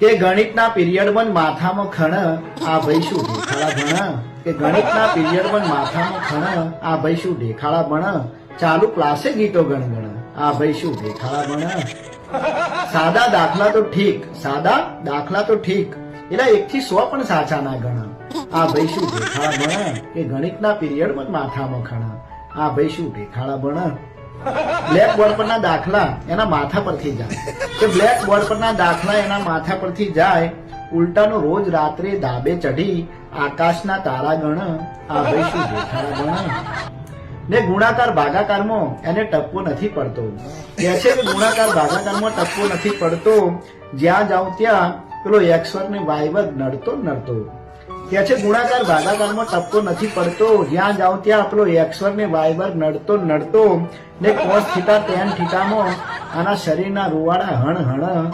કે ગણિતના પીરિયડમાં માથામાં ખણ આ ભાઈ શું ઢેખાડા ભણ કે ગણિતના પીરિયડમાં માથામાં ખણ આ ભાઈ શું ઢેખાડા ભણ ચાલુ ક્લાસે ગીતો ગણગણ આ ભાઈ શું ઢેખાડા ભણ સાદા દાખલા તો ઠીક સાદા દાખલા તો ઠીક એટલે 1 થી 100 પણ સાચા ના ગણ આ ભાઈ શું ઢેખાડા ભણ કે ગણિતના પીરિયડમાં માથામાં ખણ આ ભાઈ શું ઢેખાડા ભણ બ્લેક બોર્ડ પરના દાખલા એના માથા પરથી જાય કે બ્લેક બોર્ડ પરના દાખલા એના માથા પરથી જાય ઉલટાનો રોજ રાત્રે ધાબે ચઢી આકાશના તારા ગણ આ ભાઈ શું ઢેખાડા ભણ ને ગુણાકાર ભાગાકારમાં એને ટપકો નથી પડતો કે છે કે ગુણાકાર ભાગાકારમાં ટપકો નથી પડતો જ્યાં જાઉં ત્યાં પેલો x વર્ગ ને y વર્ગ નડતો નડતો કે છે ગુણાકાર ભાગાકારમાં ટપકો નથી પડતો જ્યાં જાઉં ત્યાં પેલો x વર્ગ ને y વર્ગ નડતો નડતો ને cos θ tan θ માં આના શરીરના રૂવાડા હણ હણ